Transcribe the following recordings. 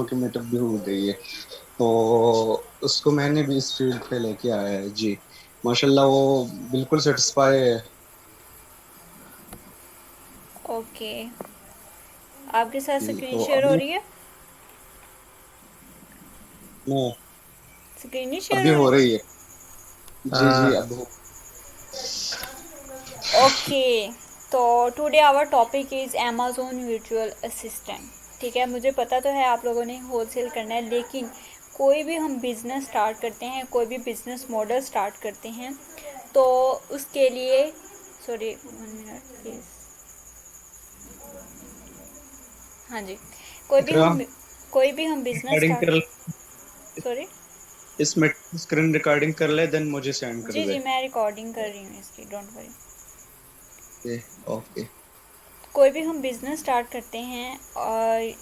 की मीटअप भी हो गई है। तो उसको मैंने भी इस फील्ड पे लेके आया है जी। माशाल्लाह वो बिल्कुल सेटिस्फाई है। ओके, आपके साथ जी स्क्रीन तो शेयर हो अभी रही है? मैं स्क्रीन नहीं शेयर अभी हो हो रही? रही है। जी जी हाँ। अब ओके, तो today our topic is Amazon virtual assistant. ठीक है, मुझे पता तो है आप लोगों ने होलसेल करना है, लेकिन कोई भी हम बिज़नेस स्टार्ट करते हैं, कोई भी बिज़नेस मॉडल स्टार्ट करते हैं, तो उसके लिए सॉरी 1 मिनट प्लीज़। हाँ जी, इकरा कोई भी हम बिज़नेस रिकॉर्डिंग स्टार्ट। कर सॉरी। इसमें स्क्रीन रिकॉर्डिंग कर ले देन मुझे सेंड कर जी दे। जी, मैं रिकॉर्डिंग कर रही हूँ इसकी, डोंट वरी। Okay okay. कोई भी हम बिज़नेस स्टार्ट करते हैं, और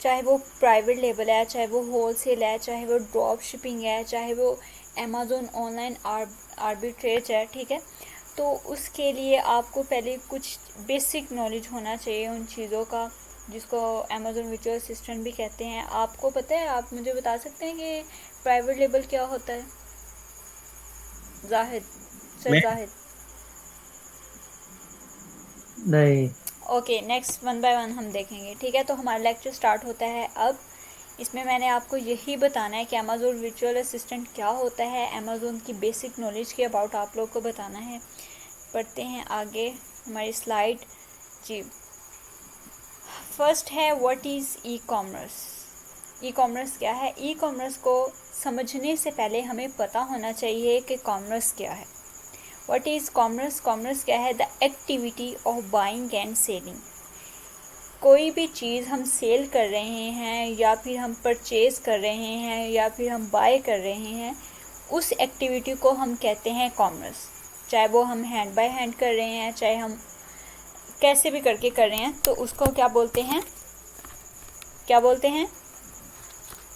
चाहे वो प्राइवेट लेबल है, चाहे वो होलसेल है, चाहे वो ड्रॉप शिपिंग है, चाहे वो अमेज़ोन ऑनलाइन आर्बिट्रेज है, ठीक है। तो उसके लिए आपको पहले कुछ बेसिक नॉलेज होना चाहिए उन चीज़ों का, जिसको अमेज़ोन वर्चुअल असिस्टेंट भी कहते हैं। आपको पता है, आप मुझे बता सकते हैं कि प्राइवेट लेबल क्या होता है? जाहिद, सर मैं जाहिद। नहीं। Okay, next one by one हम देखेंगे, ठीक है। तो हमारा लेक्चर स्टार्ट होता है अब। इसमें मैंने आपको यही बताना है कि अमेज़ोन वर्चुअल असिस्टेंट क्या होता है, अमेज़ोन की बेसिक नॉलेज के अबाउट आप लोग को बताना है। पढ़ते हैं आगे हमारी स्लाइड। जी, फर्स्ट है what is E commerce. E commerce क्या है? ई कॉमर्स को समझने से पहले हमें पता होना चाहिए कि कॉमर्स क्या है। What is commerce? कॉमर्स क्या है? The activity of buying and selling. कोई भी चीज़ हम सेल कर रहे हैं, या फिर हम परचेज़ कर रहे हैं, या फिर हम बाय कर रहे हैं, उस एक्टिविटी को हम कहते हैं कॉमर्स। चाहे वो हम हैंड बाय हैंड कर रहे हैं, चाहे हम कैसे भी करके कर रहे हैं, तो उसको क्या बोलते हैं? क्या बोलते हैं?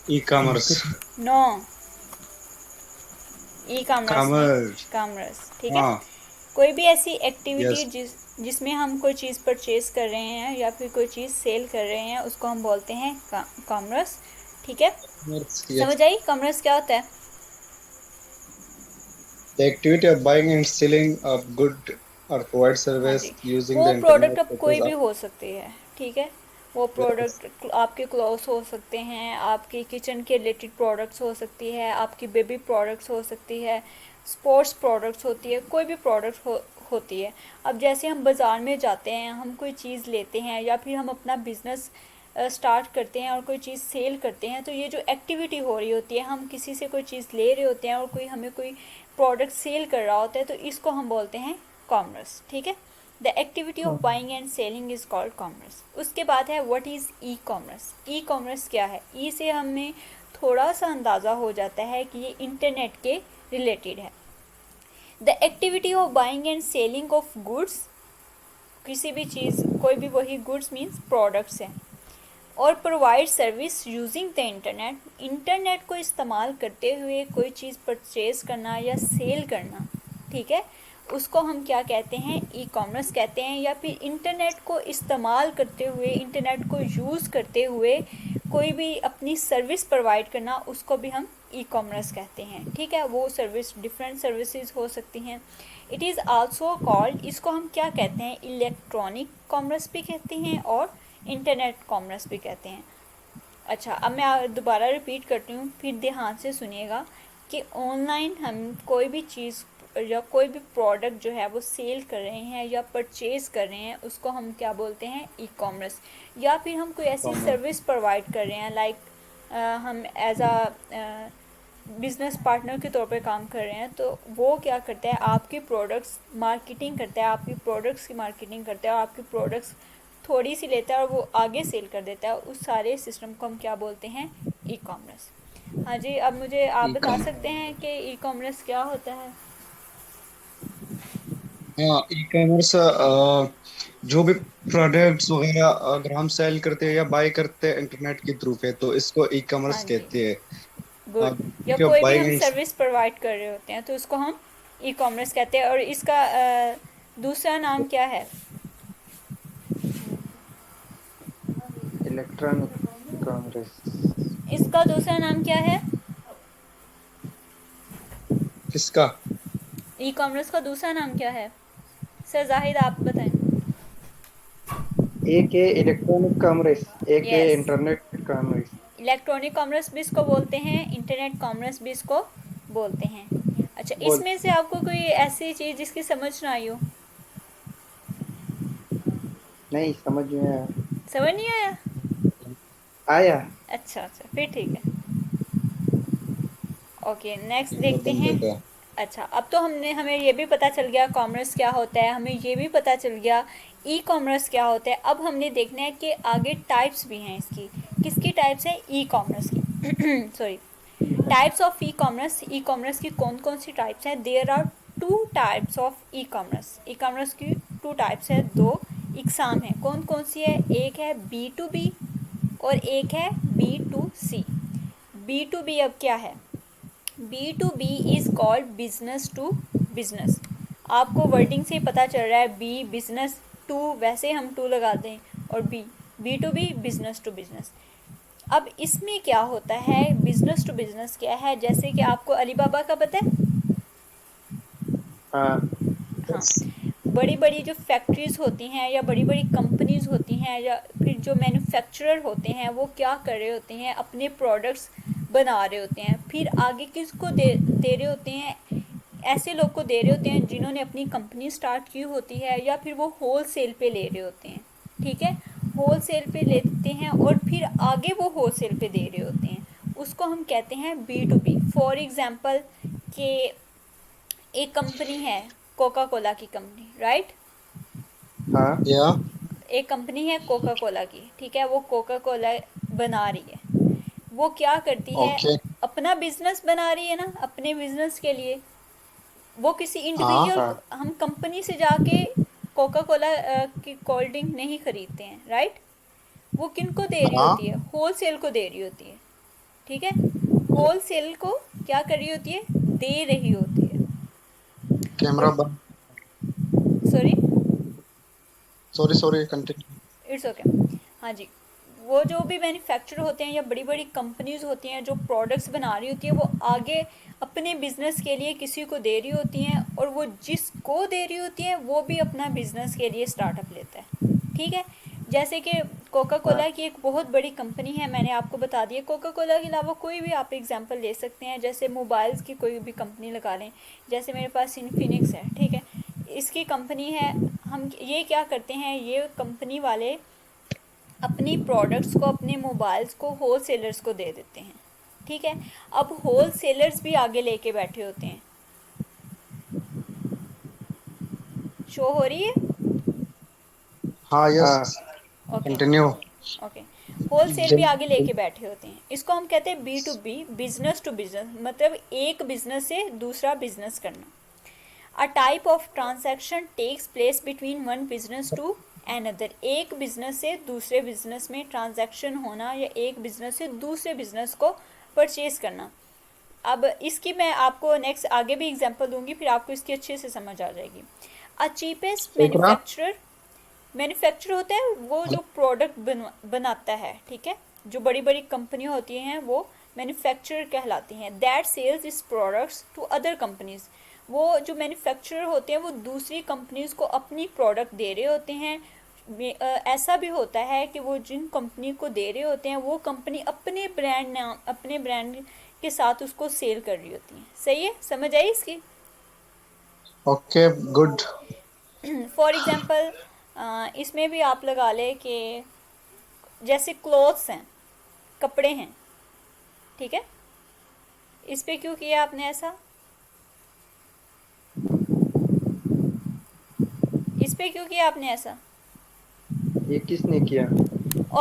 E commerce. Market. No, e commerce नहीं, कॉमर्स। कॉमर्स, ठीक है। हाँ। कोई भी ऐसी एक्टिविटी यस। जिसमें हम कोई चीज़ परचेज कर रहे हैं, या फिर कोई चीज़ सेल कर रहे हैं, उसको हम बोलते हैं कॉमर्स, ठीक है। Commerce yes. समझ आई कॉमर्स क्या होता है? The activity of buying and selling of good और प्रोवाइड हाँ सर्विस जी, यूजिंग द वो प्रोडक्ट इंटरनेट अब सच कोई एज भी हो सकती है, ठीक है। वो यस। प्रोडक्ट आपके क्लोथ्स हो सकते हैं, आपके किचन के रिलेटेड प्रोडक्ट्स हो सकती है, आपकी बेबी प्रोडक्ट्स हो सकती है, स्पोर्ट्स प्रोडक्ट्स होती है, कोई भी प्रोडक्ट होती है। अब जैसे हम बाज़ार में जाते हैं, हम कोई चीज़ लेते हैं, या फिर हम अपना बिज़नेस स्टार्ट करते हैं और कोई चीज़ सेल करते हैं, तो ये जो एक्टिविटी हो रही होती है, हम किसी से कोई चीज़ ले रहे होते हैं और कोई हमें कोई प्रोडक्ट सेल कर रहा होता है, तो इसको हम बोलते हैं कॉमर्स, ठीक है। The activity of buying and selling is called commerce. उसके बाद है what is E commerce. E commerce क्या है? ई से हमें थोड़ा सा अंदाज़ा हो जाता है कि ये इंटरनेट के रिलेटेड है। The activity of buying and selling of goods, किसी भी चीज़, कोई भी, वही गुड्स मीन्स प्रोडक्ट्स हैं। और provide service using the internet, internet को इस्तेमाल करते हुए कोई चीज़ परचेज करना या सेल करना, ठीक है, उसको हम क्या कहते हैं? ई कॉमर्स कहते हैं। या फिर इंटरनेट को इस्तेमाल करते हुए, इंटरनेट को यूज़ करते हुए कोई भी अपनी सर्विस प्रोवाइड करना, उसको भी हम ई कॉमर्स कहते हैं, ठीक है। वो सर्विस, डिफरेंट सर्विसेज हो सकती हैं। इट इज़ आल्सो कॉल्ड, इसको हम क्या कहते हैं? इलेक्ट्रॉनिक कॉमर्स भी कहते हैं और इंटरनेट कॉमर्स भी कहते हैं। अच्छा, अब मैं दोबारा रिपीट करती हूँ, फिर ध्यान से सुनिएगा कि ऑनलाइन हम कोई भी चीज़ या कोई भी प्रोडक्ट जो है वो सेल कर रहे हैं या परचेज़ कर रहे हैं, उसको हम क्या बोलते हैं? E commerce. या फिर हम कोई ऐसी कॉमर्स। सर्विस प्रोवाइड कर रहे हैं, लाइक हम एज अ बिज़नेस पार्टनर के तौर पे काम कर रहे हैं, तो वो क्या करता है? आपके प्रोडक्ट्स मार्केटिंग करता है, आपकी प्रोडक्ट्स की मार्केटिंग करता है, और आपके प्रोडक्ट्स थोड़ी सी लेता है और वो आगे सेल कर देता है। उस सारे सिस्टम को हम क्या बोलते हैं? E commerce. हाँ जी, अब मुझे आप ई बता कॉमर्स। सकते हैं कि ई कॉमर्स क्या होता है? हाँ ई कॉमर्स जो भी प्रोडक्ट्स वगैरह अगर हम सेल करते हैं या बाय करते हैं इंटरनेट के थ्रू पे तो इसको ई हाँ कॉमर्स जी, कहते गुड। या हैं। कोई भी बाइंग हम एंड सर्विस प्रोवाइड कर रहे होते हैं, तो उसको हम ई कॉमर्स कहते हैं। और इसका दूसरा नाम क्या है? इलेक्ट्रॉनिक कांग्रेस। इसका दूसरा नाम क्या है? किसका? ई कॉमर्स का दूसरा नाम क्या है? सर जाहिद आप बताएं। एक है इलेक्ट्रॉनिक कॉमर्स, एक है yes, internet commerce. Electronic commerce भी इसको बोलते हैं, इंटरनेट कॉमर्स भी इसको बोलते हैं। अच्छा, बोल। इसमें से आपको कोई ऐसी चीज़ जिसकी समझ ना आई हो? नहीं समझ में आया। समझ नहीं आया? आया। अच्छा अच्छा, फिर ठीक है। ओके, नेक्स्ट देखते बदल हैं। देते हैं। अच्छा, अब तो हमें ये भी पता चल गया कॉमर्स क्या होता है, हमें ये भी पता चल गया ई कॉमर्स क्या होता है। अब हमने देखना है कि आगे टाइप्स भी हैं इसकी। किसकी टाइप्स है? ई कॉमर्स की sorry, types of e commerce. E commerce की कौन कौन सी टाइप्स हैं? There are two types of e commerce. E commerce की टू टाइप्स है, दो इकसाम है। कौन कौन सी है? एक है बी टू बी और एक है B to C. B to B अब क्या है? B to B is called business to business. आपको वर्डिंग से ही पता चल रहा है, बी बिजनेस, टू वैसे हम टू लगा दें, और B, B to B business to business. अब इसमें क्या होता है? बिजनेस टू बिजनेस क्या है? जैसे कि आपको अलीबाबा का पता है? हाँ। हाँ, बड़ी बड़ी जो फैक्ट्रीज़ होती हैं या बड़ी बड़ी कंपनीज़ होती हैं या फिर जो मैन्युफैक्चरर होते हैं, वो क्या कर रहे होते हैं? अपने प्रोडक्ट्स बना रहे होते हैं, फिर आगे किसको दे रहे होते हैं? ऐसे लोग को दे रहे होते हैं जिन्होंने अपनी कंपनी स्टार्ट की होती है, या फिर वो होल सेल पे ले रहे होते हैं। ठीक है, होल सेल पे लेते हैं और फिर आगे वो होल सेल पे दे रहे होते हैं, उसको हम कहते हैं B to B. For example कि एक कंपनी है, कोका कोला की कंपनी, राइट? हाँ। या एक कंपनी है कोका कोला की, ठीक है, वो कोका कोला बना रही है। वो क्या करती है? ओके। अपना बिजनेस बना रही है ना, अपने बिजनेस के लिए। वो किसी हाँ। इंडिविजुअल, हाँ। हम कंपनी से जाके कोका कोला की कोल्ड ड्रिंक नहीं खरीदते हैं, राइट? वो किन को दे रही हाँ। होती है? होल सेल को दे रही होती है। ठीक है, होल सेल को क्या कर रही होती है? दे रही होती है। कैमरा और बंद। Sorry, sorry sorry, continue. It's okay. हाँ जी, वो जो भी मैन्युफैक्चर होते हैं या बड़ी बड़ी कंपनीज होती हैं जो प्रोडक्ट्स बना रही होती हैं, वो आगे अपने बिजनेस के लिए किसी को दे रही होती हैं, और वो जिसको दे रही होती हैं वो भी अपना बिजनेस के लिए स्टार्टअप लेता है। ठीक है, जैसे कि कोका हाँ। कोला की एक बहुत बड़ी कंपनी है, मैंने आपको बता दिया। कोका कोला के अलावा कोई भी आप एग्जांपल ले सकते हैं, जैसे मोबाइल्स की कोई भी कंपनी लगा लें। जैसे मेरे पास इन्फिनिक्स है, ठीक है, इसकी कंपनी है। हम ये क्या करते हैं, ये कंपनी वाले अपनी प्रोडक्ट्स को, अपने मोबाइल्स को होल सेलर्स को दे देते हैं। ठीक है, अब होल सेलर्स भी आगे लेके बैठे होते हैं। शो हो रही है? हाँ, यस। हाँ। Okay continue. Okay, wholesale भी आगे जब लेके बैठे होते हैं। इसको हम कहते हैं B to B, business to business, मतलब एक बिजनेस से दूसरा बिजनेस करना। A type of transaction takes place between one business to another. एक बिजनेस से दूसरे बिजनेस में ट्रांजैक्शन होना, या एक बिजनेस से दूसरे बिजनेस को परचेज करना। अब इसकी मैं आपको नेक्स्ट आगे भी एग्जांपल दूंगी, फिर आपको इसकी अच्छे से समझ आ जाएगी। अ चीपेस्ट एक रहा। मैन्युफैक्चरर, मैन्युफैक्चर होता है वो जो प्रोडक्ट बनाता है, ठीक है, जो बड़ी बड़ी कंपनियां होती हैं वो मैन्युफैक्चरर कहलाती हैं। दैट सेल्स इस प्रोडक्ट्स टू अदर कंपनीज। वो जो मैन्युफैक्चरर होते हैं वो दूसरी कंपनीज को अपनी प्रोडक्ट दे रहे होते हैं। ऐसा भी होता है कि वो जिन कंपनी को दे रहे होते हैं वो कंपनी अपने ब्रांड नाम, अपने ब्रांड के साथ उसको सेल कर रही होती है। सही है, समझ आई इसकी? Okay, good. फॉर एग्जांपल इसमें भी आप लगा ले कि जैसे क्लोथ्स हैं, कपड़े हैं, ठीक है, इस पे क्यों किया आपने ऐसा? इस पे क्यों किया आपने ऐसा? ये किसने किया?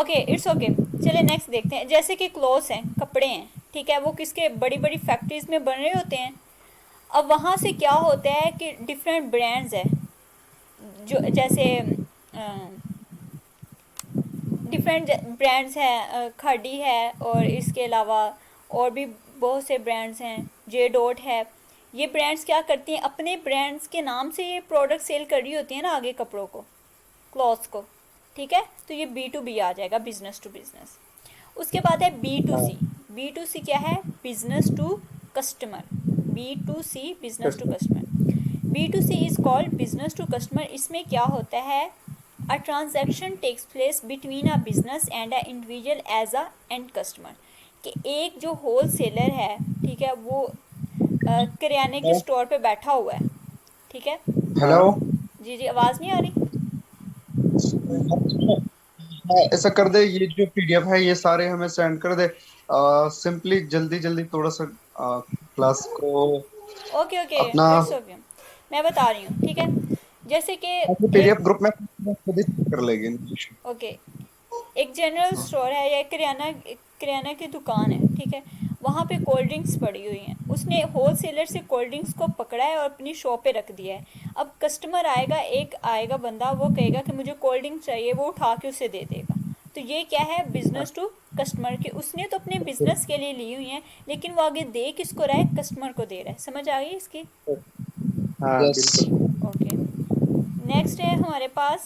Okay, it's okay. चलिए नेक्स्ट देखते हैं। जैसे कि क्लोथ्स हैं, कपड़े हैं, ठीक है, वो किसके, बड़ी बड़ी फैक्ट्रीज में बन रहे होते हैं। अब वहाँ से क्या होता है कि डिफरेंट ब्रांड्स है, जो जैसे डिफरेंट ब्रांड्स हैं, खड़ी है, और इसके अलावा और भी बहुत से ब्रांड्स हैं, जे डॉट है। ये ब्रांड्स क्या करती हैं, अपने ब्रांड्स के नाम से ये प्रोडक्ट सेल कर रही होती है ना आगे, कपड़ों को, क्लॉथ्स को। ठीक है, तो ये बी टू बी आ जाएगा, बिजनेस टू बिजनेस। उसके बाद है बी टू हाँ। सी। B2C क्या है? Business to customer. B2C business to customer. B2C is called business to customer. इसमें क्या होता है? A transaction takes place between a business and a individual as a end customer. कि एक जो होल सेलर है, ठीक है, वो किराने के स्टोर पे बैठा हुआ है, ठीक है। हेलो। हाँ जी जी, आवाज़ नहीं आ रही? ऐसा कर दे, ये जो पीडीएफ है ये सारे हमें सेंड कर दे। सिंपली जल्दी जल्दी थोड़ा सा क्लास को ओके ओके, अपना इट्स ओके, मैं बता रही हूँ, ठीक है। जैसे कि पीडीएफ एक, ग्रुप में खुद ही check कर लेंगे, no issue। ओके, एक जनरल स्टोर है या किराना की दुकान है, ठीक है। वहाँ पे कोल्ड ड्रिंक्स पड़ी हुई हैं। उसने होल सेलर से कोल्ड ड्रिंक्स को पकड़ा है और अपनी शॉप पे रख दिया है। अब कस्टमर आएगा, एक आएगा बंदा, वो कहेगा कि मुझे कोल्ड ड्रिंक चाहिए, वो उठा के उसे दे देगा। तो ये क्या है? बिजनेस टू कस्टमर की। उसने तो अपने बिजनेस के लिए ली हुई है, लेकिन वो आगे दे किसको रहा है? कस्टमर को दे रहा है। समझ आ गई इसकी? हाँ यस। बिल्कुल। ओके। नेक्स्ट है हमारे पास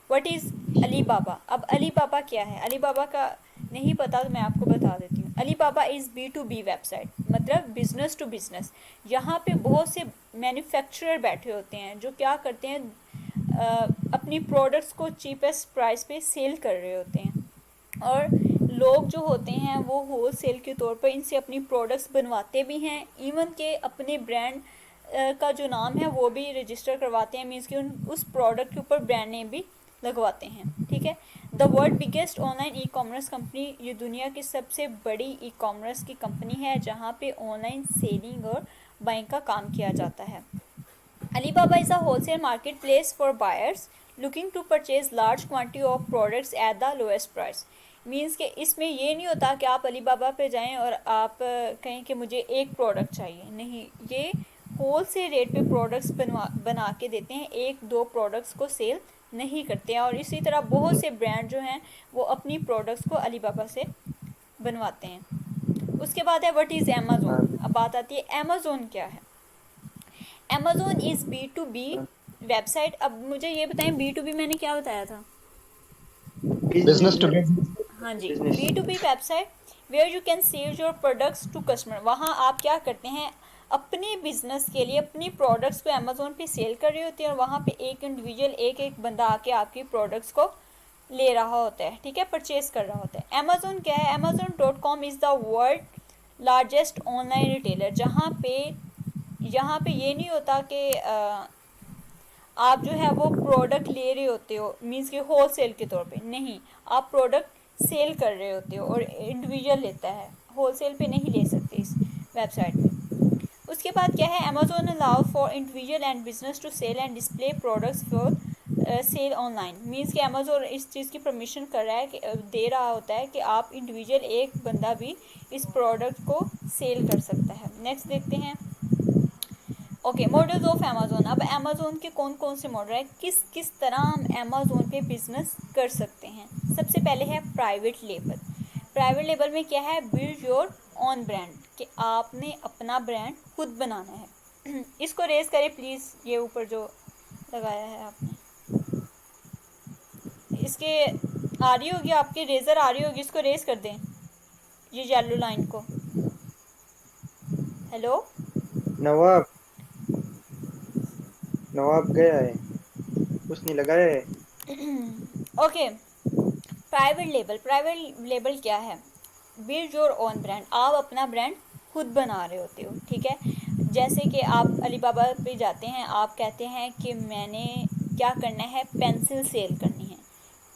व्हाट इज़ अली बाबा। अब अली बाबा क्या है? अली बाबा का नहीं पता तो मैं आपको बता देती हूँ। अली बाबा इज़ B2B वेबसाइट, मतलब बिजनेस टू बिजनेस। यहाँ पे बहुत से मैन्युफैक्चरर बैठे होते हैं जो क्या करते हैं, अपनी प्रोडक्ट्स को चीपेस्ट प्राइस पे सेल कर रहे होते हैं। और लोग जो होते हैं वो होल सेल के तौर पर इनसे अपनी प्रोडक्ट्स बनवाते भी हैं, इवन के अपने ब्रांड का जो नाम है वो भी रजिस्टर करवाते हैं, मीन्स कि उस प्रोडक्ट के ऊपर ब्रांड नेम भी लगवाते हैं, ठीक है। The world biggest online e commerce company, ये दुनिया की सबसे बड़ी ई कॉमर्स की कंपनी है जहाँ पे ऑनलाइन सेलिंग और बाइंग का काम किया जाता है। Alibaba is a wholesale marketplace for buyers looking to purchase large quantity of products at the lowest price. Means कि इसमें ये नहीं होता कि आप अलीबाबा पे जाएं और आप कहें कि मुझे एक प्रोडक्ट चाहिए, नहीं, ये होल सेल रेट पे प्रोडक्ट्स बना के देते हैं, एक दो प्रोडक्ट्स को सेल नहीं करते हैं। और इसी तरह बहुत से ब्रांड जो हैं वो अपनी प्रोडक्ट्स को अलीबाबा से बनवाते हैं। उसके बाद है व्हाट इज़ हाँ अमेज़ोन। अब बात आती है अमेज़ोन क्या है। Amazon is B2B website. अब मुझे ये बताएं B2B मैंने क्या बताया था? बिजनेस टू बिजनेस हाँ जी, business. B2B website where you can sell your products to customer. वहाँ आप क्या करते हैं, अपने बिजनेस के लिए अपनी प्रोडक्ट्स को अमेज़ोन पे सेल कर रहे होते हैं, और वहाँ पे एक इंडिविजुअल एक एक बंदा आके आपकी प्रोडक्ट्स को ले रहा होता है, ठीक है, परचेज कर रहा होता है। अमेज़ोन क्या है? Amazon.com is the world largest online retailer. जहाँ पे ये नहीं होता कि आप जो है वो प्रोडक्ट ले रहे होते हो, मीन्स कि होल सेल के तौर पे नहीं, आप प्रोडक्ट सेल कर रहे होते हो और इंडिविजुअल लेता है, होल सेल पे नहीं ले सकते इस वेबसाइट पे। उसके बाद क्या है? Amazon allow for individual and business to sell and display products for sale online. Means कि अमेजोन इस चीज़ की परमिशन कर रहा है कि दे रहा होता है कि आप इंडिविजुअल एक बंदा भी इस प्रोडक्ट को सेल कर सकता है। नेक्स्ट देखते हैं। Okay, models of Amazon. अब अमेजोन के कौन कौन से मॉडल है, किस किस तरह हम अमेजोन पे बिजनेस कर सकते हैं। सबसे पहले है प्राइवेट लेबल। प्राइवेट लेबल में क्या है? बिल्ड योर ऑन ब्रांड, कि आपने अपना ब्रांड खुद बनाना है। इसको रेज करें प्लीज़, ये ऊपर जो लगाया है आपने, इसके आ रही होगी, आपकी रेजर आ रही होगी, इसको रेज कर दें, ये येलो लाइन को। हेलो, नवाब नवाब गया है, उसने लगाया है। ओके। प्राइवेट लेबल क्या है? Build your own brand. आप अपना ब्रांड खुद बना रहे होते हो, ठीक है। जैसे कि आप अलीबाबा पे जाते हैं, आप कहते हैं कि मैंने क्या करना है, पेंसिल सेल करनी है,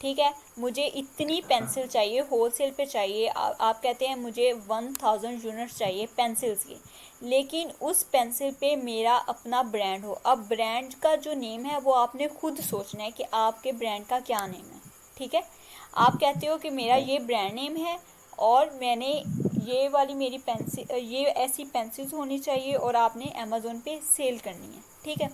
ठीक है, मुझे इतनी पेंसिल चाहिए, होल सेल पे चाहिए। आप कहते हैं मुझे 1000 यूनिट्स चाहिए पेंसिल्स की, लेकिन उस पेंसिल पे मेरा अपना ब्रांड हो। अब ब्रांड का जो नेम है वो आपने खुद सोचना है कि आपके ब्रांड का क्या नेम है, ठीक है। आप कहते हो कि मेरा ये ब्रांड नेम है और मैंने ये वाली मेरी पेंसिल, ये ऐसी पेंसिल्स होनी चाहिए और आपने अमेज़ोन पे सेल करनी है, ठीक है।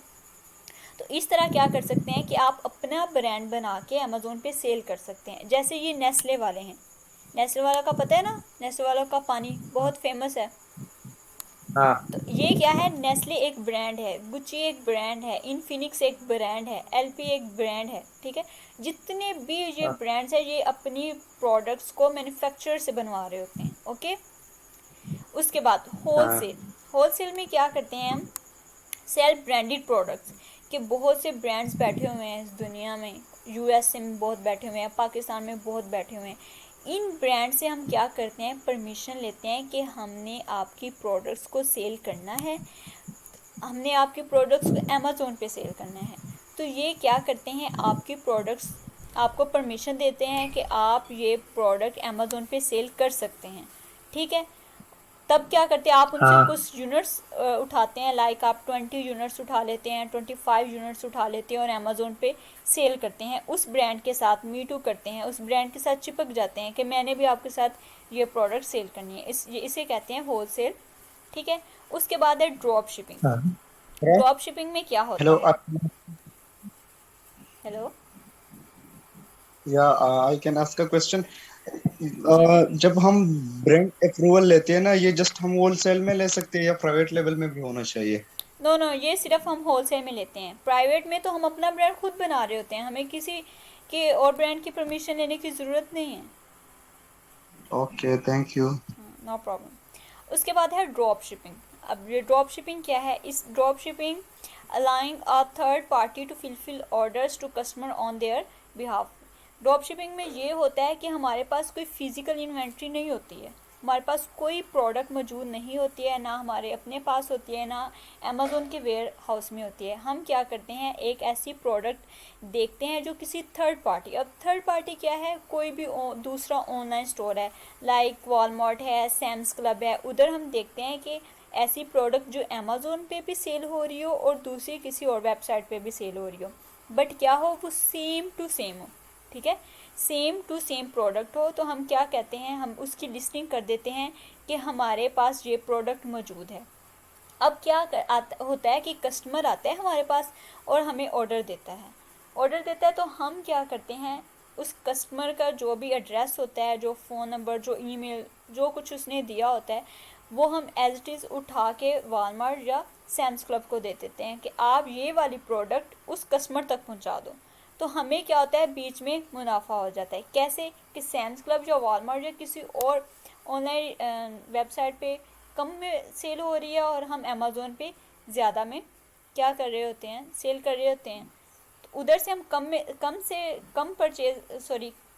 तो इस तरह क्या कर सकते हैं कि आप अपना ब्रांड बना के अमेज़ोन पे सेल कर सकते हैं। जैसे ये नेस्ले वाले हैं, नेस्ले वाला का पता है ना, नेस्ले वाला का पानी बहुत फेमस है। हाँ तो ये क्या है? नेस्ले एक ब्रांड है, गुच्ची एक ब्रांड है, इनफिनिक्स एक ब्रांड है, एलपी एक ब्रांड है, ठीक है। जितने भी ये हाँ ब्रांड्स हैं ये अपनी प्रोडक्ट्स को मैन्युफैक्चरर से बनवा रहे होते हैं, ओके। उसके बाद हाँ होलसेल। होलसेल में क्या करते हैं हम, सेल्फ ब्रांडेड प्रोडक्ट्स के बहुत से ब्रांड्स बैठे हुए हैं इस दुनिया में, यूएसए में बहुत बैठे हुए हैं, पाकिस्तान में बहुत बैठे हुए हैं। इन ब्रांड से हम क्या करते हैं, परमिशन लेते हैं कि हमने आपकी प्रोडक्ट्स को सेल करना है, हमने आपके प्रोडक्ट्स को अमेज़ोन पे सेल करना है। तो ये क्या करते हैं, आपकी प्रोडक्ट्स आपको परमिशन देते हैं कि आप ये प्रोडक्ट अमेज़ोन पे सेल कर सकते हैं, ठीक है। तब क्या करते हैं, आप उनसे हाँ कुछ यूनिट्स उठाते हैं, लाइक आप 20 यूनिट्स उठा लेते हैं, 25 यूनिट्स उठा लेते हैं और अमेज़ोन पे सेल करते हैं, उस ब्रांड के साथ मीटू करते हैं, उस ब्रांड के साथ चिपक जाते हैं कि मैंने भी आपके साथ ये प्रोडक्ट सेल करनी है। इसे कहते हैं होलसेल, ठीक है। उसके बाद है ड्रॉप शिपिंग। हाँ ड्रॉप शिपिंग में क्या होता हेलो है, हेलो, या I can ask a question. जब हम ब्रांड अप्रूवल लेते हैं ना, ये जस्ट हम होलसेल में ले सकते हैं या प्राइवेट लेवल में भी होना चाहिए? नो नो, ये सिर्फ हम होलसेल में लेते हैं। प्राइवेट में तो हम अपना ब्रांड खुद बना रहे होते हैं, हमें किसी के और ब्रांड की परमिशन लेने की ज़रूरत नहीं है। Okay, thank you. No problem. उसके बाद है ड्रॉप शिपिंग। अब ये ड्रॉप शिपिंग क्या है, इस drop shipping allowing a third party to fulfil orders to customer on their behalf. Drop shipping में ये होता है कि हमारे पास कोई फिजिकल इन्वेंट्री नहीं होती है, हमारे पास कोई प्रोडक्ट मौजूद नहीं होती है, ना हमारे अपने पास होती है, ना अमेज़ोन के वेयर हाउस में होती है। हम क्या करते हैं, एक ऐसी प्रोडक्ट देखते हैं जो किसी थर्ड पार्टी, अब थर्ड पार्टी क्या है, कोई भी दूसरा ऑनलाइन स्टोर है, लाइक वॉलमार्ट है, सैम्स क्लब है, उधर हम देखते हैं कि ऐसी प्रोडक्ट जो अमेज़ोन पे भी सेल हो रही हो और दूसरी किसी और वेबसाइट पे भी सेल हो रही हो, बट क्या हो, वो सेम टू सेम हो, ठीक है, सेम टू सेम प्रोडक्ट हो। तो हम क्या कहते हैं, हम उसकी लिस्टिंग कर देते हैं कि हमारे पास ये प्रोडक्ट मौजूद है। अब क्या होता है कि कस्टमर आता है हमारे पास और हमें ऑर्डर देता है, ऑर्डर देता है तो हम क्या करते हैं, उस कस्टमर का जो भी एड्रेस होता है, जो फ़ोन नंबर, जो ईमेल, जो कुछ उसने दिया होता है, वो हम एज इट इज़ उठा के वालमार्ट या सैम्स क्लब को दे देते हैं कि आप ये वाली प्रोडक्ट उस कस्टमर तक पहुंचा दो। तो हमें क्या होता है, बीच में मुनाफा हो जाता है। कैसे कि सैम्स क्लब या वॉलमार्ट या किसी और ऑनलाइन वेबसाइट पे कम में सेल हो रही है और हम अमेज़ोन पे ज़्यादा में क्या कर रहे होते हैं, सेल कर रहे होते हैं। तो उधर से हम कम से कम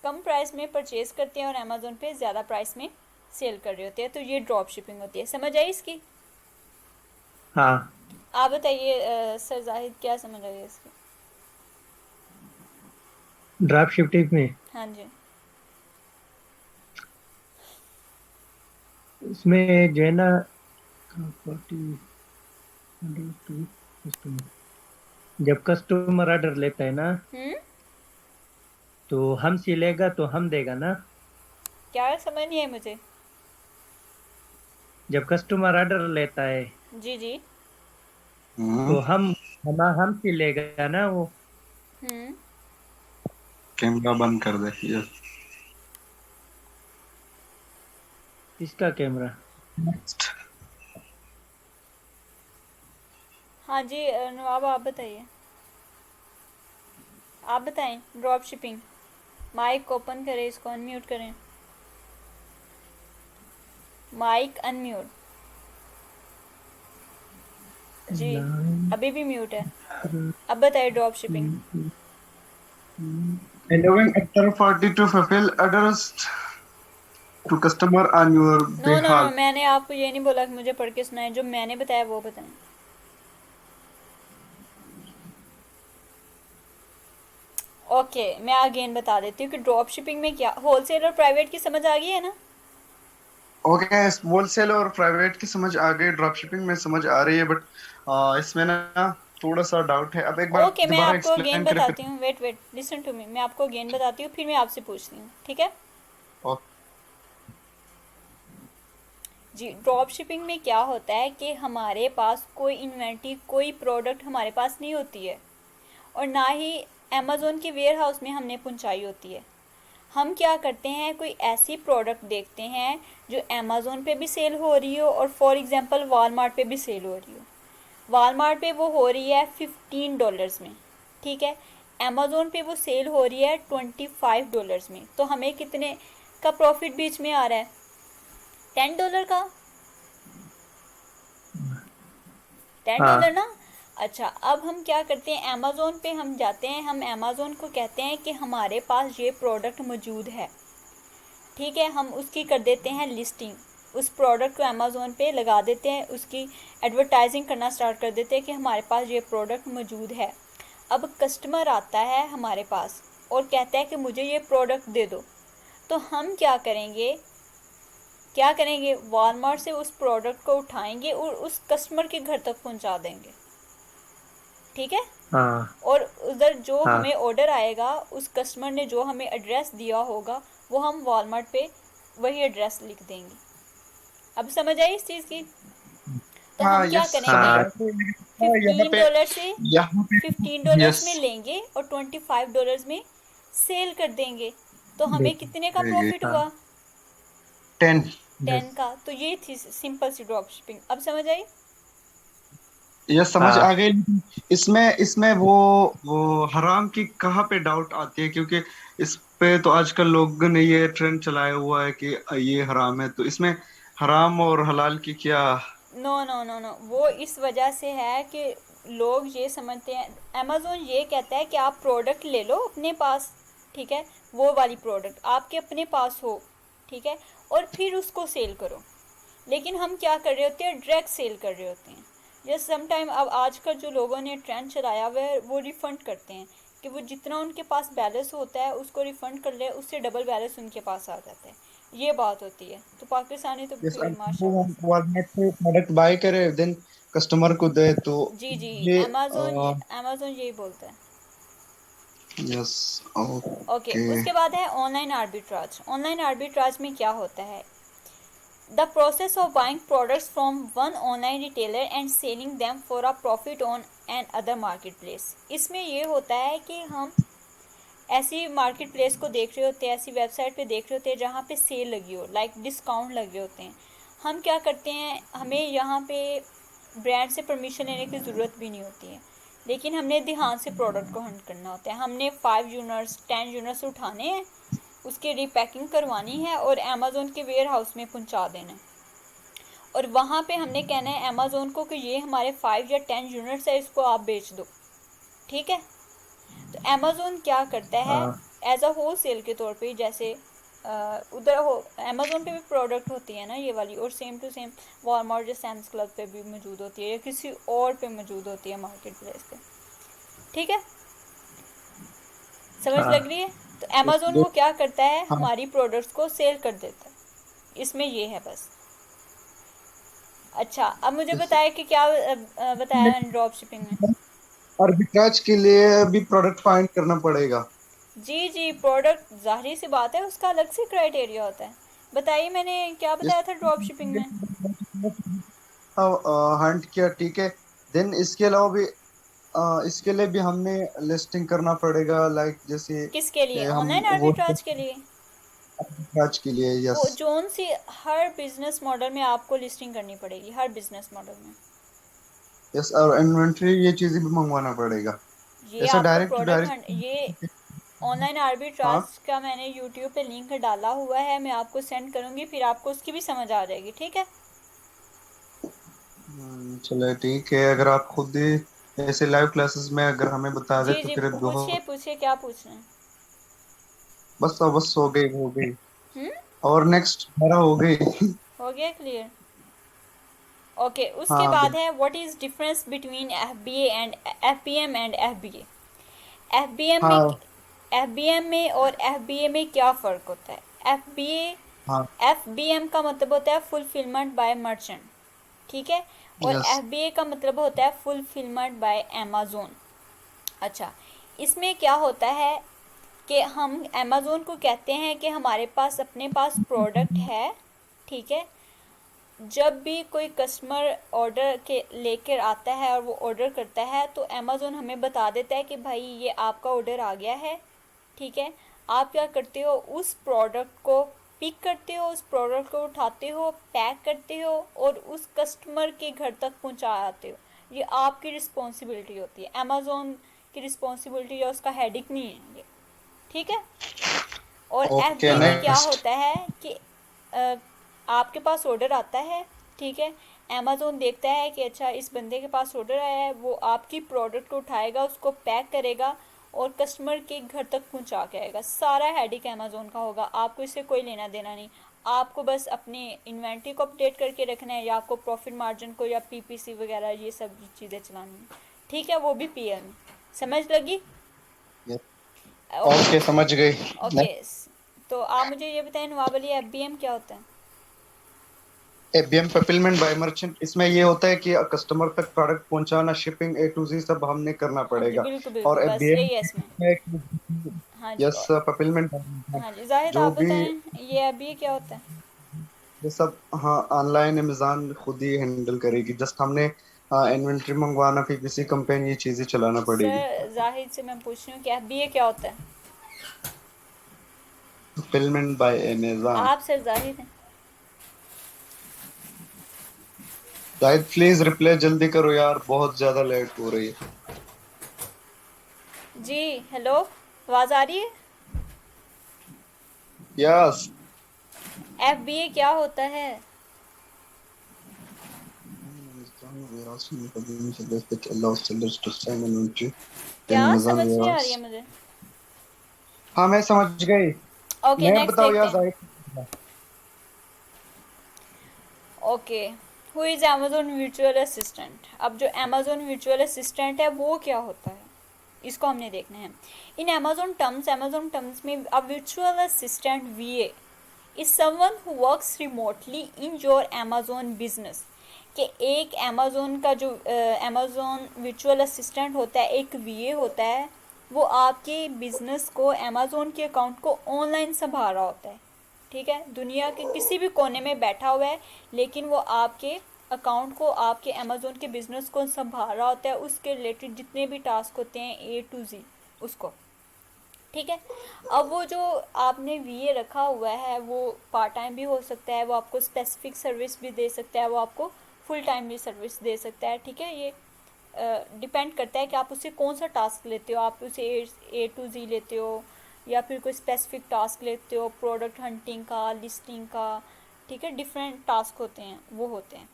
कम प्राइस में परचेज करते हैं और अमेज़ोन पे ज़्यादा प्राइस में सेल कर रहे होते हैं। तो ये ड्रॉप शिपिंग होती है। समझ आई इसकी? हाँ। आप बताइए सर जाहिद, क्या समझ आई इसकी? ड्रॉप शिपिंग में हाँ जी। इसमें जो है ना, property, जब कस्टमर ऑर्डर लेता है ना, हम्म, तो हम सिलेगा तो हम देगा ना। क्या समझ नहीं है मुझे। जब कस्टमर ऑर्डर लेता है जी जी। तो हम सिलेगा ना वो। हम्म, कैमरा बंद कर दे। यस। किसका कैमरा? नेक्स्ट। हाँ जी नवाब, आप बताइए, आप बताएं ड्रॉप शिपिंग। माइक ओपन करें, इसको अनम्यूट करें, माइक अनम्यूट। जी, अभी भी म्यूट है। अब बताइए drop shipping. Allowing a third party to fulfill orders to customer on your no no no, behalf. मैंने आपको ये नहीं बोला कि मुझे पढ़ के सुनाए, जो मैंने बताया वो बताएं। ओके, मैं अगेन बता देती हूँ कि ड्रॉप शिपिंग में क्या, होलसेल और प्राइवेट की समझ आ गई है ना? ओके, होलसेल और प्राइवेट की समझ आ गई, ड्रॉप शिपिंग में समझ आ रही है, बट इसमें ना थोड़ा सा डाउट है। अब एक बार ओके, मैं दोबारा आपको अगेन एक्सप्लेन करें फिर। बताती हूँ, wait wait, listen to me, मैं आपको अगेन बताती हूँ, फिर मैं आपसे पूछती हूँ, ठीक है? जी, ड्रॉप शिपिंग में क्या होता है कि हमारे पास कोई इन्वेंट्री, कोई प्रोडक्ट हमारे पास नहीं होती है और ना ही अमेज़ोन के वेयर हाउस में हमने पहुंचाई होती है। हम क्या करते हैं, कोई ऐसी प्रोडक्ट देखते हैं जो अमेज़ोन पे भी सेल हो रही हो और फॉर एग्जांपल वॉलमार्ट पे भी सेल हो रही हो। वॉलमार्ट पे वो हो रही है $15 में, ठीक है, अमेज़ोन पे वो सेल हो रही है $25 में। तो हमें कितने का प्रॉफिट बीच में आ रहा है? $10 का। टेन हाँ डॉलर ना। अच्छा, अब हम क्या करते हैं, अमेज़ोन पे हम जाते हैं, हम अमेज़ोन को कहते हैं कि हमारे पास ये प्रोडक्ट मौजूद है, ठीक है, हम उसकी कर देते हैं लिस्टिंग, उस प्रोडक्ट को अमेज़ोन पे लगा देते हैं, उसकी एडवर्टाइजिंग करना स्टार्ट कर देते हैं कि हमारे पास ये प्रोडक्ट मौजूद है। अब कस्टमर आता है हमारे पास और कहता है कि मुझे ये प्रोडक्ट दे दो, तो हम क्या करेंगे, वॉलमार्ट से उस प्रोडक्ट को उठाएंगे और उस कस्टमर के घर तक पहुंचा देंगे, ठीक है। हाँ और उधर जो हाँ हमें ऑर्डर आएगा, उस कस्टमर ने जो हमें एड्रेस दिया होगा, वो हम वॉलमार्ट पे वही एड्रेस लिख देंगे। अब समझ आई इस चीज़ की। तो हम हाँ, क्या यस, समझ करेंगे, हाँ आया। तो यहाँ फिफ्टीन पे डॉलर से यहाँ पे $15 यस, में लेंगे और $25 में सेल कर देंगे, तो हमें कितने का प्रॉफिट हाँ हुआ, 10। 10 यस का। तो ये थी सिंपल सी ड्रॉप शिपिंग। अब समझ आई। यस, समझ आ हाँ गई। लेकिन इसमें इसमें वो हराम की कहाँ पे डाउट आती है, क्योंकि इस पे तो आजकल लोगों ने ये ट्रेंड चलाया हुआ है कि ये हराम है, तो इसमें हराम और हलाल की क्या? नो नो नो नो, वो इस वजह से है कि लोग ये समझते हैं, अमेज़ोन ये कहता है कि आप प्रोडक्ट ले लो अपने पास, ठीक है, वो वाली प्रोडक्ट आपके अपने पास हो, ठीक है, और फिर उसको सेल करो। लेकिन हम क्या कर रहे होते हैं, डायरेक्ट सेल कर रहे होते हैं। जैसे समटाइम अब आजकल जो लोगों ने ट्रेंड चलाया हुआ है, वो रिफ़ंड करते हैं कि वो जितना उनके पास बैलेंस होता है उसको रिफ़ंड कर ले, उससे डबल बैलेंस उनके पास आ जाता है। ये बात होती है। तो पाकिस्तानी तो यस, फिर वो माशाल्लाह से। वॉलमार्ट से प्रोडक्ट बाय करे देन कस्टमर को दे, तो जी जी, ये अमेज़ोन यही बोलता है। Yes, okay, okay. उसके बाद है ऑनलाइन आर्बिट्राज। ऑनलाइन आर्बिट्राज में क्या होता है, the process of buying products from one online retailer and selling them for a profit on an other market place. इसमें ये होता है कि हम ऐसी मार्केट प्लेस को देख रहे होते हैं, ऐसी वेबसाइट पे देख रहे होते हैं जहाँ पे सेल लगी हो, लाइक डिस्काउंट लगे होते हैं। हम क्या करते हैं, हमें यहाँ पे ब्रांड से परमिशन लेने की ज़रूरत भी नहीं होती है, लेकिन हमने ध्यान से प्रोडक्ट को हंट करना होता है। हमने 5 यूनिट्स 10 यूनिट्स उठाने हैं, उसकी रीपैकिंग करवानी है और अमेज़ोन के वेयर हाउस में पहुँचा देना है। और वहाँ पे हमने कहना है अमेज़ोन को कि ये हमारे 5 या 10 यूनिट्स है, इसको आप बेच दो, ठीक है। तो अमेज़ोन क्या करता है, हाँ एज अ होल सेल के तौर पे, जैसे उधर हो अमेज़ोन पे भी प्रोडक्ट होती है ना ये वाली, और सेम टू सेम वॉलमार्ट या सैम्स क्लब पे भी मौजूद होती है या किसी और पे मौजूद होती है मार्केट प्लेस पे, ठीक है, समझ लग हाँ रही है। तो अमेज़ोन जो वो क्या करता है, हाँ, हमारी प्रोडक्ट्स को सेल कर देता है, इसमें ये है बस। अच्छा, अब मुझे बताया कि क्या बताया मैंने ड्रॉप शिपिंग में। आर्बिट्राज के लिए भी प्रोडक्ट फाइंड करना पड़ेगा। जी जी, प्रोडक्ट जाहिर सी बात है उसका अलग से क्राइटेरिया होता है। बताइए मैंने क्या इस बताया था ड्रॉप शिपिंग में। हंट किया, ठीक है। देन इसके अलावा भी इसके लिए भी हमने लिस्टिंग करना पड़ेगा, लाइक जैसे किसके लिए, हम ऑनलाइन वो आर्बिट्राज के लिए। आर्बिट्राज के लिए, यस। वो जोन सी हर बिजनेस मॉडल में आपको लिस्टिंग करनी पड़ेगी, हर बिजनेस मॉडल में। यस, और इन्वेंट्री ये चीजें भी मंगवाना पड़ेगा। ये ऐसा आपको डायरेक्ट टू प्रोडक्ट डायरेक्ट। ये ऑनलाइन हाँ। आर्बिट्राज का मैंने यूट्यूब पे लिंक डाला हुआ है, मैं आपको सेंड करूँगी, फिर आपको उसकी भी समझ आ जाएगी, ठीक है। चलो ठीक है, अगर आप खुद ही ऐसे लाइव क्लासेस में अगर हमें बता दे जी तो जी, फिर पूछिए बहुत। पूछिए क्या पूछना है। बस बस हो गई, हो गई। हम्म, और नेक्स्ट हमारा हो गई। हो गया क्लियर। ओके, उसके हाँ, बाद है what is difference between FBA and FBM and FBA. FBM में हाँ, एफबीएम में और एफबीए में क्या फ़र्क होता है। एफबीए हाँ, एफबीएम का मतलब होता है फुलफिलमेंट बाय मर्चेंट, ठीक है, और यस। एफबीए का मतलब होता है फुलफिलमेंट बाय अमेज़ोन। अच्छा, इसमें क्या होता है कि हम अमेज़ोन को कहते हैं कि हमारे पास अपने पास प्रोडक्ट है, ठीक है। जब भी कोई कस्टमर ऑर्डर के लेकर आता है और वो ऑर्डर करता है, तो अमेज़ोन हमें बता देता है कि भाई ये आपका ऑर्डर आ गया है, ठीक है। आप क्या करते हो, उस प्रोडक्ट को पिक करते हो, उस प्रोडक्ट को उठाते हो, पैक करते हो और उस कस्टमर के घर तक पहुंचाते हो। ये आपकी रिस्पॉन्सिबिलिटी होती है, अमेज़ोन की रिस्पॉन्सिबिलिटी या उसका हेडिक नहीं है ये, ठीक है। और ओके, एफबीए में क्या नेक्स्ट। होता है कि अ, आपके पास ऑर्डर आता है, ठीक है, अमेज़ोन देखता है कि अच्छा इस बंदे के पास ऑर्डर आया है, वो आपकी प्रोडक्ट को उठाएगा, उसको पैक करेगा और कस्टमर के घर तक पहुंचा के आएगा। सारा हेडिक अमेज़ोन का होगा, आपको इससे कोई लेना देना नहीं। आपको बस अपनी इन्वेंट्री को अपडेट करके रखना है, या आपको प्रॉफिट मार्जिन को या पीपीसी वगैरह ये सब चीज़ें चलानी है, ठीक है, वो भी पीएल में। समझ लगी? ओके। ओके, समझ गई। ओके, तो आप मुझे ये बताएं नवाब अली, एफबीएम क्या होता है? एबीएम फुलफिलमेंट बाय मर्चेंट, इसमें ये होता है कि कस्टमर तक प्रोडक्ट पहुंचाना, शिपिंग ए टू जी सब हमने करना हाँ जी, पड़ेगा। बिल्कुल और बिल्कुल, बस एबीएम यही है इसमें। हाँ जी, यस और फुलफिलमेंट, हाँ जी, जाहिद जो आप भी बताएं ये अभी क्या होता है? ये सब, हाँ, ऑनलाइन अमेजोन खुद ही हैंडल करेगी। जस्ट हमने इन्वेंट्री मंगवाना, पीपीसी कंपेन, ये चीजें चलाना पड़ेगी। सर जाहिद से मैं पूछ रही हूँ कि एफबीए क्या होता है? Fulfilment bye Amazon. आप सर जाहिद हैं? शायद प्लीज रिप्लाई जल्दी करो यार, बहुत ज्यादा लेट हो रही है। जी हेलो, आवाज़ आ रही है? यस। एफबीए क्या होता है? क्या समझ नहीं आ रही है मुझे। हाँ, मैं समझ गई। ओके, मैं नेक्स्ट बताओ देखते यार, हैं। Zahid. Okay, who is Amazon virtual assistant? अब जो अमेजोन वर्चुअल असिस्टेंट है वो क्या होता है, इसको हमने देखना है। इन अमेजोन टर्म्स में a virtual assistant वीए is someone who works remotely in your Amazon business. कि एक अमेजोन का जो अमेजोन वर्चुअल असिस्टेंट होता है, एक वीए होता है, वो आपके बिजनेस को, अमेजोन के अकाउंट को ऑनलाइन संभाल रहा होता है। ठीक है, दुनिया के किसी भी कोने में बैठा हुआ है, लेकिन वो आपके अकाउंट को, आपके अमेजोन के बिजनेस को संभाल रहा होता है, उसके रिलेटेड जितने भी टास्क होते हैं ए टू जी उसको। ठीक है, अब वो जो आपने वीए रखा हुआ है वो पार्ट टाइम भी हो सकता है, वो आपको स्पेसिफिक सर्विस भी दे सकता है, वो आपको फुल टाइम भी सर्विस दे सकता है। ठीक है, ये डिपेंड करता है कि आप उससे कौन सा टास्क लेते हो, आप उसे ए टू जी लेते हो या फिर कोई स्पेसिफिक टास्क लेते हो, प्रोडक्ट हंटिंग का, लिस्टिंग का। ठीक है, डिफरेंट टास्क होते हैं, वो होते हैं।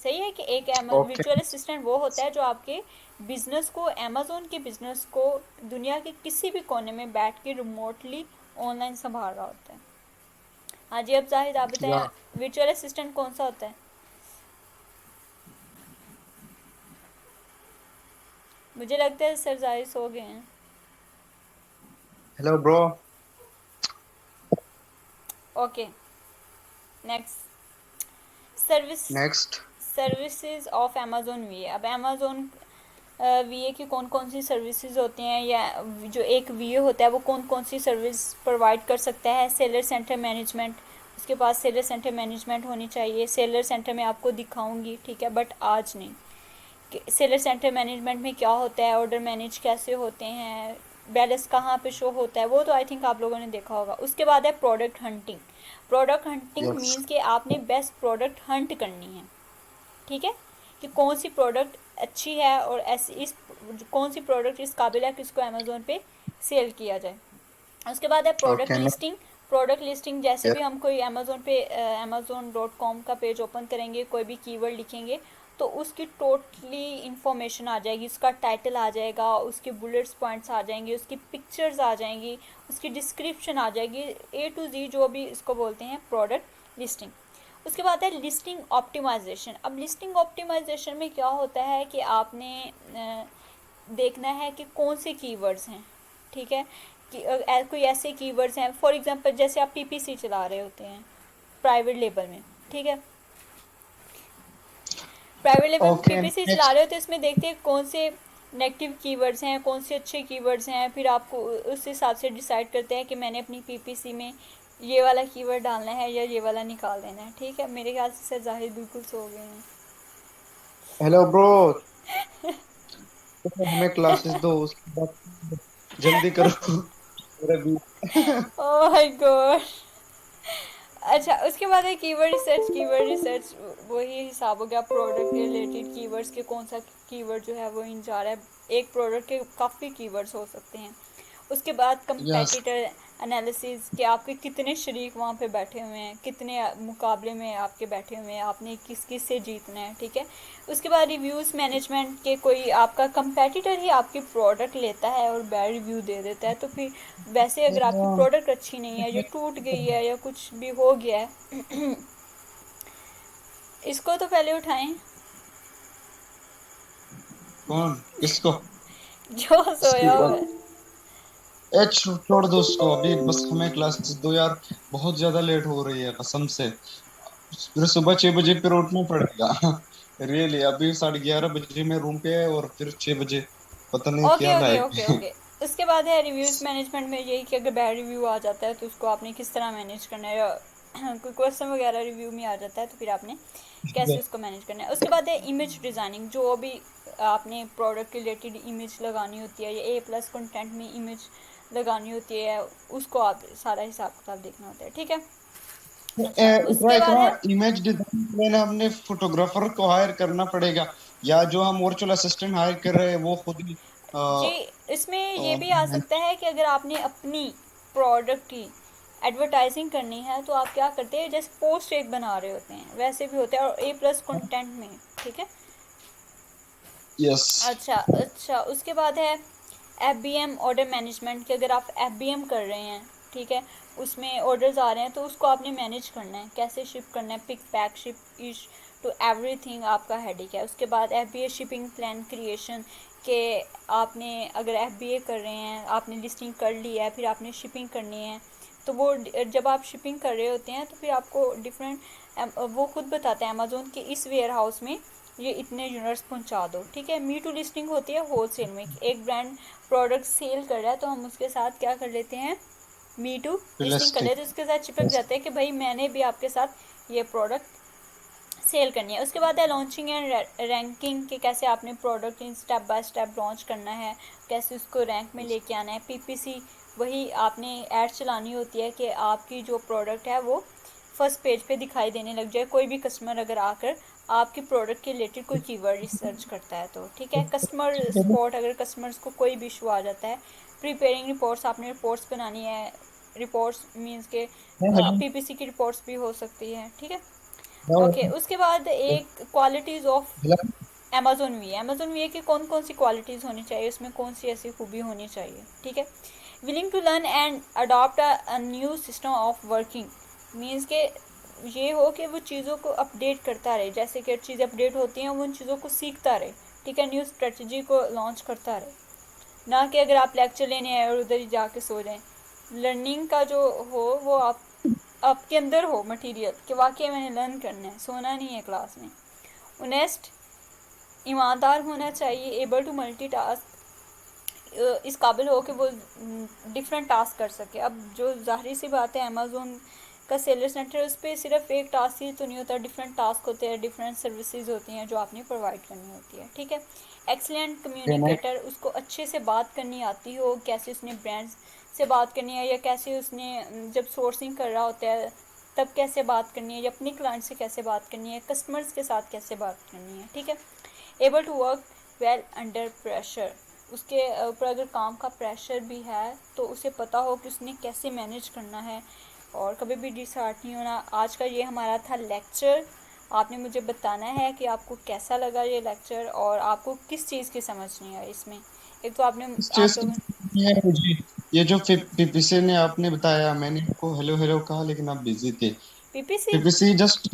सही है कि एक ओके। वर्चुअल असिस्टेंट वो होता है जो आपके बिजनेस को, अमेजोन के बिजनेस को दुनिया के किसी भी कोने में बैठ के रिमोटली ऑनलाइन संभाल रहा होता है। हाँ जी, अब जाहिद आप बताएं या वर्चुअल असिस्टेंट कौन सा होता है? मुझे लगता है सर जाहिद सो गए हैं। Hello bro. Okay, next, service, next. Services of Amazon वीए। अब अमेजोन वीए की कौन कौन सी सर्विसेज होती हैं, या जो एक वीए होता है वो कौन कौन सी सर्विस प्रोवाइड कर सकता है? सेलर सेंटर मैनेजमेंट, उसके पास सेलर सेंटर मैनेजमेंट होनी चाहिए। सेलर सेंटर में आपको दिखाऊंगी, ठीक है, बट आज नहीं। सेलर सेंटर मैनेजमेंट में क्या होता है, ऑर्डर मैनेज कैसे होते हैं, बैलेंस कहाँ पे शो होता है, वो तो आई थिंक आप लोगों ने देखा होगा। उसके बाद है product hunting. Product hunting yes. Means कि आपने बेस्ट प्रोडक्ट हंट करनी है। ठीक है, कि कौन सी प्रोडक्ट अच्छी है और ऐसी इस कौन सी प्रोडक्ट इस काबिल है कि उसको अमेज़ोन पे सेल किया जाए। उसके बाद है product okay. Listing. Product listing जैसे यस। भी हम कोई अमेज़ोन पे amazon.com का पेज ओपन करेंगे, कोई भी कीवर्ड लिखेंगे तो उसकी टोटली इन्फॉर्मेशन आ जाएगी, उसका टाइटल आ जाएगा, उसके बुलेट्स पॉइंट्स आ जाएंगे, उसकी पिक्चर्स आ जाएंगी, उसकी डिस्क्रिप्शन आ जाएगी, ए टू जी जो भी इसको बोलते हैं प्रोडक्ट लिस्टिंग। उसके बाद है लिस्टिंग ऑप्टिमाइजेशन। अब लिस्टिंग ऑप्टिमाइजेशन में क्या होता है कि आपने देखना है कि कौन से कीवर्ड्स हैं। ठीक है, कि कोई ऐसे कीवर्ड्स हैं, फॉर एग्जांपल जैसे आप पीपीसी चला रहे होते हैं प्राइवेट लेबल में। ठीक है, प्राइवेट लेबल में ओके। पीपीसी चला नेक्स्ट। रहे हो तो इसमें देखते हैं कौन से नेगेटिव कीवर्ड्स हैं, कौन से अच्छे कीवर्ड्स हैं, फिर आपको उस हिसाब से डिसाइड करते हैं कि मैंने अपनी पीपीसी में ये वाला कीवर्ड डालना है या ये वाला निकाल देना है। ठीक है, मेरे ख्याल से सर जाहिर बिल्कुल सो गए हैं। हेलो ब्रो, हमें क्लासेस दो, उसके बाद जल्दी करो। मेरा भी। Oh my God. अच्छा, उसके बाद है कीवर्ड रिसर्च। कीवर्ड रिसर्च वही हिसाब हो गया प्रोडक्ट के रिलेटेड कीवर्ड्स के, कौन सा कीवर्ड जो है वो इन जा रहा है। एक प्रोडक्ट के काफ़ी कीवर्ड्स हो सकते हैं। उसके बाद यस। कंपेटिटर एनालिसिस कि आपके कितने शरीक वहाँ पे बैठे हुए हैं, कितने मुकाबले में आपके बैठे हुए हैं, आपने किस किस से जीतना है, ठीक है। उसके बाद रिव्यूज़ मैनेजमेंट के, कोई आपका कंपेटिटर ही आपकी प्रोडक्ट लेता है और बैड रिव्यू दे देता है, तो फिर वैसे अगर आपकी प्रोडक्ट अच्छी नहीं है, जो टूट गई है या कुछ भी हो गया है इसको तो पहले उठाएं। कौन? किसको? जो इसकी सोया हुआ है। छोड़ दो उसको अभी, बस हमें क्लासेस दो यार। बहुत ज्यादा लेट हो रही है कसम से। फिर सुबह 6 बजे फिर उठना पड़ेगा। रियली अभी 11:30 बजे मैं रूम पे है और फिर 6 बजे पता नहीं ओके क्या ओके ओके लाएंगे। ओके। उसके बाद है रिव्यूज़ मैनेजमेंट में यही कि अगर बैड रिव्यू आ जाता है तो उसको आपने किस तरह मैनेज करना है, या कोई क्वेश्चन वगैरह रिव्यू में आ जाता है तो फिर आपने कैसे उसको मैनेज करना है। उसके बाद है इमेज डिज़ाइनिंग, जो भी आपने प्रोडक्ट के रिलेटेड इमेज लगानी होती है या A+ कंटेंट में इमेज लगानी होती है, उसको आप सारा हिसाब किताब देखना होता है, ठीक है। अच्छा इकरा उसके बाद इकरा है इमेज डिजाइन के लिए ना हमने फोटोग्राफर को हायर करना पड़ेगा, या जो हम वर्चुअल असिस्टेंट हायर कर रहे हैं वो खुद ही जी, इसमें ये भी आ सकता है कि अगर आपने अपनी प्रोडक्ट की एडवर्टाइजिंग करनी है तो आप क्या करते हैं, जैसे पोस्ट एक बना रहे होते हैं वैसे भी होते हैं, और A+ कंटेंट में, ठीक है। यस। अच्छा अच्छा, उसके बाद है FBM ऑर्डर मैनेजमेंट, कि अगर आप FBM कर रहे हैं, ठीक है, उसमें ऑर्डर्स आ रहे हैं तो उसको आपने मैनेज करना है, कैसे शिप करना है, पिक पैक शिप इश टू एवरीथिंग आपका हेडिक है। उसके बाद FBA शिपिंग प्लान क्रिएशन, के आपने अगर FBA कर रहे हैं, आपने लिस्टिंग कर ली है, फिर आपने शिपिंग करनी है, तो वो जब आप शिपिंग कर रहे होते हैं तो फिर आपको डिफरेंट, वो खुद बताते हैं अमेजोन के इस वेयर हाउस में ये इतने यूनिट्स पहुंचा दो, ठीक है। मी टू लिस्टिंग होती है होलसेल में, एक ब्रांड प्रोडक्ट सेल कर रहा है तो हम उसके साथ क्या कर लेते हैं, मी टू लिस्टिंग कर लेते हैं, उसके साथ चिपक जाते हैं कि भाई मैंने भी आपके साथ ये प्रोडक्ट सेल करनी है। उसके बाद है लॉन्चिंग एंड रैंकिंग, के कैसे आपने product in step by step launch करना है, कैसे उसको रैंक में लेके आना है। PPC, वही आपने ऐड चलानी होती है कि आपकी जो प्रोडक्ट है वो फर्स्ट पेज पे दिखाई देने लग जाए, कोई भी कस्टमर अगर आकर आपकी प्रोडक्ट के रिलेटेड कोई कीवर्ड रिसर्च करता है तो, ठीक है। कस्टमर सपोर्ट, अगर कस्टमर्स को कोई भी इशू आ जाता है। प्रिपेयरिंग रिपोर्ट्स, आपने रिपोर्ट्स बनानी है, रिपोर्ट्स मीन्स के PPC की रिपोर्ट्स भी हो सकती है, ठीक है। ओके उसके बाद एक क्वालिटीज़ ऑफ अमेजोन वी की कौन कौन सी क्वालिटीज़ होनी चाहिए, उसमें कौन सी ऐसी खूबी होनी चाहिए, ठीक है। Willing to learn and adopt a new system of working, means के ये हो कि वो चीज़ों को अपडेट करता रहे, जैसे कि चीज़ें अपडेट होती हैं वो उन चीज़ों को सीखता रहे, ठीक है, न्यू स्ट्रेटजी को लॉन्च करता रहे, ना कि अगर आप लेक्चर लेने आए और उधर ही जाके सो जाएं। लर्निंग का जो हो वो आपके अंदर हो मटेरियल, कि वाकई मैंने लर्न करना है, सोना नहीं है क्लास में। ऑनेस्ट, ईमानदार होना चाहिए, एबल टू मल्टी टास्क, इस काबिल हो कि वो डिफरेंट टास्क कर सके। अब जो ज़ाहिर सी बात है अमेज़ोन का सेलर सेंटर, उस पर सिर्फ एक टास्क ही तो नहीं होता, डिफरेंट टास्क होते हैं, डिफरेंट सर्विसेज होती हैं जो आपने प्रोवाइड करनी होती है, ठीक है। एक्सीलेंट कम्युनिकेटर, उसको अच्छे से बात करनी आती हो, कैसे उसने ब्रांड्स से बात करनी है, या कैसे उसने जब सोर्सिंग कर रहा होता है तब कैसे बात करनी है, या अपने क्लाइंट से कैसे बात करनी है, कस्टमर्स के साथ कैसे बात करनी है, ठीक है। Able to work well under pressure, उसके ऊपर अगर काम का प्रेशर भी है तो उसे पता हो कि उसने कैसे मैनेज करना है, और कभी भी डिसहार्ट नहीं होना। आज का ये हमारा था लेक्चर, आपने मुझे बताना है कि आपको कैसा लगा ये लेक्चर और आपको किस चीज़ की समझ नहीं आई इसमें। एक तो आपने इस आप चीज लोगों की है मुझे, ये जो पीपीसी ने आपने बताया, मैंने आपको हेलो हेलो कहा लेकिन आप बिजी थे। PPC PPC just,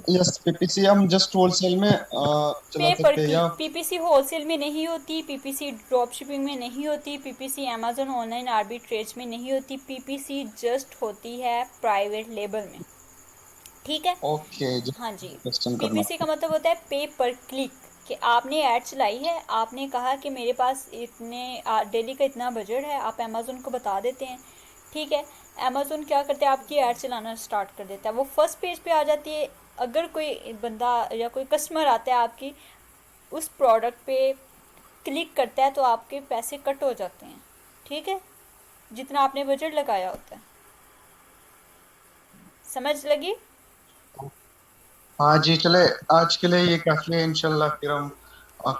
yes PPC हम जस्ट होलसेल में चला पे पर सकते हैं या क्लिक, PPC होलसेल में नहीं होती, PPC ड्रॉप शिपिंग में नहीं होती, PPC अमेजोन ऑनलाइन आर्बिट्रेज में नहीं होती, PPC जस्ट होती है प्राइवेट लेबल में, ठीक है। ओके हाँ जी, क्वेश्चन करना। PPC का मतलब होता है पे पर क्लिक, कि आपने ऐड चलाई है, आपने कहा कि मेरे पास इतने डेली का इतना बजट है, आप अमेज़ोन को बता देते हैं, ठीक है। अमेज़ोन क्या करते हैं, आपकी ऐड चलाना स्टार्ट कर देता है, वो फर्स्ट पेज पे आ जाती है। अगर कोई बंदा या कोई कस्टमर आता है आपकी उस प्रोडक्ट पे क्लिक करता है तो आपके पैसे कट हो जाते हैं, ठीक है, जितना आपने बजट लगाया होता है। समझ लगी? हाँ जी चले, आज के लिए ये काफी है, इंशाल्लाह फिर हम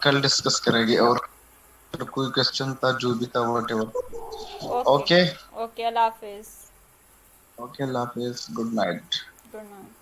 कल डिस्कस करेंगे, और फिर कोई क्वेश्चन था जो भी था whatever. Okay. Okay. Okay, अल्लाह हाफिज़। ओके, अल्लाह हाफिज, गुड नाइट। Good night.